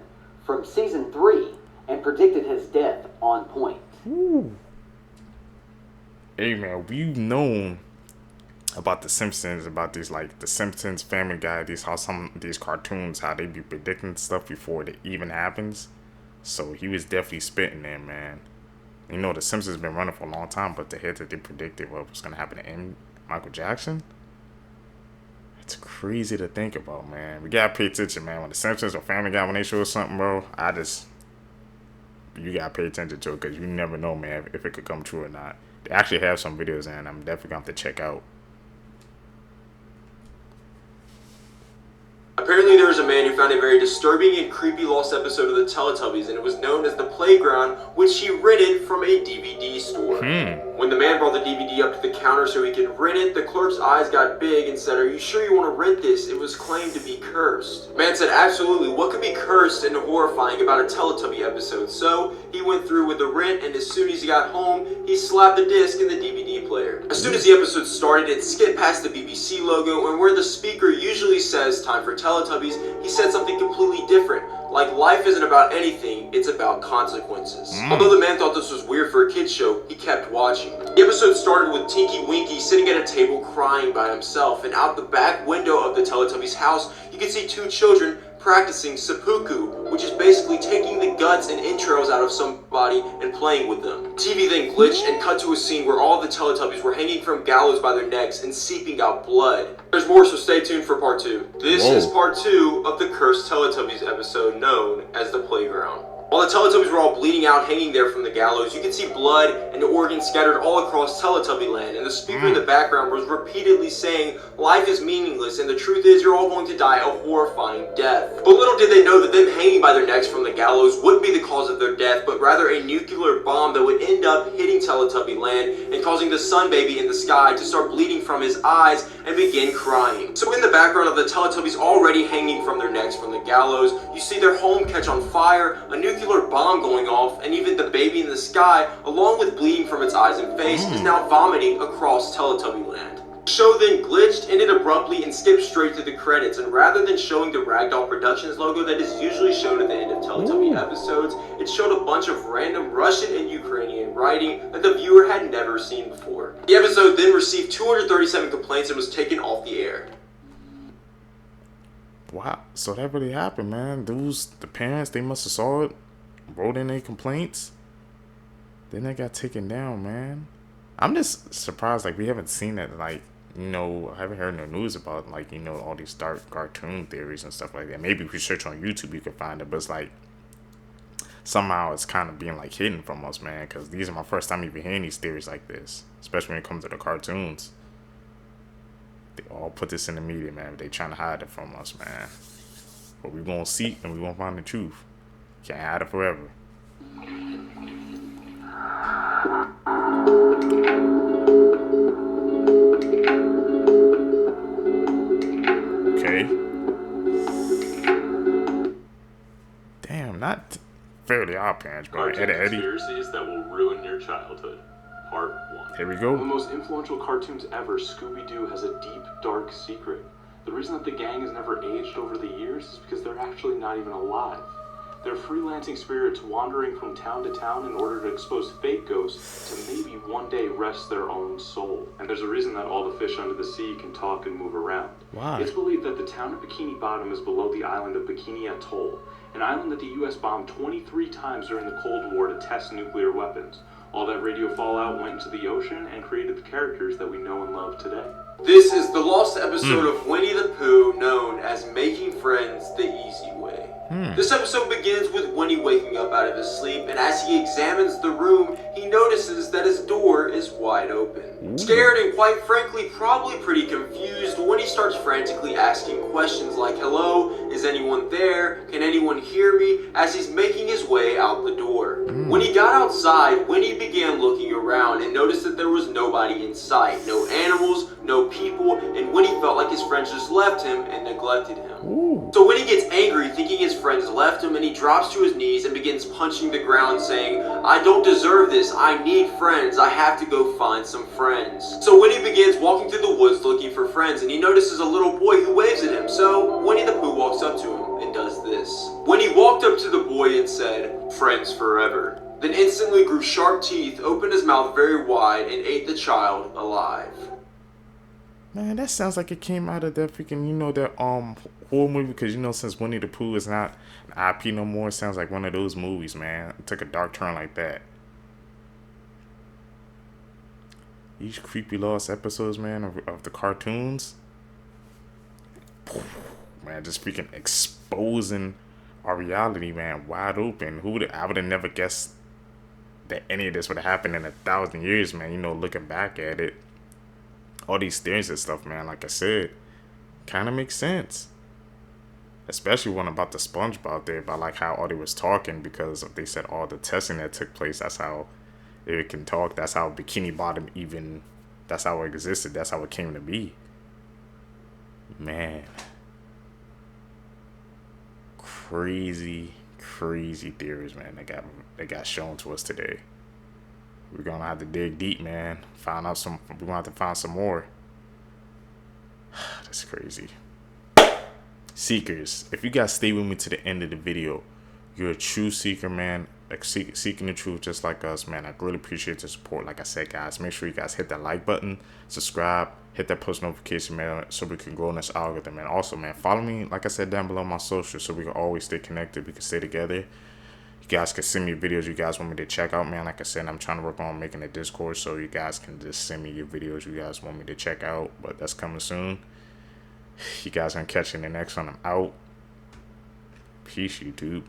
from season 3 and predicted his death on point. Hey man, we've known about the Simpsons, about these like the Simpsons, Family Guy, how some of these cartoons, how they be predicting stuff before it even happens. So he was definitely spitting there, man. You know, the Simpsons been running for a long time, but the hit that they predicted what was gonna happen to Michael Jackson, it's crazy to think about, man. We gotta pay attention, man. When the Simpsons or Family Guy, when they show us something, bro, you gotta pay attention to it, because you never know, man, if it could come true or not. They actually have some videos, and I'm definitely gonna have to check out. Apparently there was a man who found a very disturbing and creepy lost episode of the Teletubbies, and it was known as The Playground, which he rented from a DVD store. When the man brought the DVD up to the counter so he could rent it, the clerk's eyes got big and said, "Are you sure you want to rent this? It was claimed to be cursed." The man said, "Absolutely, what could be cursed and horrifying about a Teletubby episode?" So he went through with the rent, and as soon as he got home, he slapped the disc in the DVD player. As soon as the episode started, it skipped past the BBC logo, and where the speaker usually says time for Teletubbies, he said something completely different. Like, life isn't about anything, it's about consequences. Although the man thought this was weird for a kid's show, he kept watching. The episode started with Tinky Winky sitting at a table crying by himself, and out the back window of the Teletubbies' house, you can see two children practicing seppuku, which is basically taking the guts and entrails out of somebody and playing with them. TV then glitched and cut to a scene where all the Teletubbies were hanging from gallows by their necks and seeping out blood. There's more, so stay tuned for part 2. This is part 2 of the Cursed Teletubbies episode known as The Playground. While the Teletubbies were all bleeding out hanging there from the gallows, you can see blood and organs scattered all across Teletubby land, and the speaker in the background was repeatedly saying, "Life is meaningless, and the truth is you're all going to die a horrifying death." But little did they know that them hanging by their necks from the gallows would would be the cause of their death, but rather a nuclear bomb that would end up hitting Teletubby land and causing the sun baby in the sky to start bleeding from his eyes and begin crying. So in the background of the Teletubbies already hanging from their necks from the gallows, you see their home catch on fire, a nuclear bomb going off, and even the baby in the sky, along with bleeding from its eyes and face, is now vomiting across Teletubby land. The show then glitched, ended abruptly, and skipped straight to the credits, and rather than showing the Ragdoll Productions logo that is usually shown at the end of Teletubby episodes, it showed a bunch of random Russian and Ukrainian writing that the viewer had never seen before. The episode then received 237 complaints and was taken off the air. Wow, so that really happened, man. The parents, they must have saw it, wrote in their complaints, then they got taken down, man. I'm just surprised, like, we haven't seen it, like, you know, I haven't heard no news about, like, you know, all these dark cartoon theories and stuff like that. Maybe if you search on YouTube, you can find it, but it's like, somehow it's kind of being, like, hidden from us, man, because these are my first time even hearing these theories like this, especially when it comes to the cartoons. They all put this in the media, man, but they trying to hide it from us, man. But we gonna seek and we gonna find the truth. Can't hide it forever. Okay. Damn, not Fairly Odd Parents, bro. Eddie. Conspiracies that will ruin your childhood. Part 1. Here we go. One of the most influential cartoons ever, Scooby-Doo has a deep, dark secret. The reason that the gang has never aged over the years is because they're actually not even alive. They're freelancing spirits wandering from town to town in order to expose fake ghosts to maybe one day rest their own soul. And there's a reason that all the fish under the sea can talk and move around. Why? It's believed that the town of Bikini Bottom is below the island of Bikini Atoll, an island that the US bombed 23 times during the Cold War to test nuclear weapons. All that radio fallout went into the ocean and created the characters that we know and love today. This is the lost episode of Winnie the Pooh known as Making Friends the Easy Way. This episode begins with Winnie waking up out of his sleep, and as he examines the room, he notices that his door is wide open. Scared and quite frankly probably pretty confused, Winnie starts frantically asking questions like, "Hello, is anyone there? Can anyone hear me?" as he's making his way out the door. When he got outside, Winnie began looking around and noticed that there was nobody in sight. No animals, no people, and Winnie felt like his friends just left him and neglected him. So Winnie gets angry thinking his friends left him, and he drops to his knees and begins punching the ground saying, "I don't deserve this, I need friends, I have to go find some friends." So Winnie begins walking through the woods looking for friends, and he notices a little boy who waves at him, so Winnie the Pooh walks up to him and does this. Winnie walked up to the boy and said, "Friends forever," then instantly grew sharp teeth, opened his mouth very wide, and ate the child alive. Man, that sounds like it came out of that freaking, you know, that horror movie, because, you know, since Winnie the Pooh is not an IP no more, it sounds like one of those movies, man. It took a dark turn like that. These creepy lost episodes, man, of the cartoons, man, just freaking exposing our reality, man, wide open. I would have never guessed that any of this would have happened in 1,000 years, man. You know, looking back at it, all these theories and stuff, man, like I said, kind of makes sense. Especially one about the SpongeBob there, about like how Audie was talking, because they said all the testing that took place, that's how it can talk. That's how Bikini Bottom even, that's how it existed. That's how it came to be. Man. Crazy theories, man, that got shown to us today. We're gonna have to dig deep, man. We're gonna have to find some more. That's crazy. Seekers, if you guys stay with me to the end of the video, you're a true seeker, man. Like seeking the truth just like us, man. I really appreciate the support. Like I said, guys, make sure you guys hit that like button, subscribe, hit that post notification, man, so we can grow in this algorithm. And also, man, follow me, like I said, down below my socials, so we can always stay connected. We can stay together. You guys can send me videos you guys want me to check out, man. Like I said, I'm trying to work on making a Discord, so you guys can just send me your videos you guys want me to check out. But that's coming soon. You guys gonna catch you in the next one. I'm out. Peace, YouTube.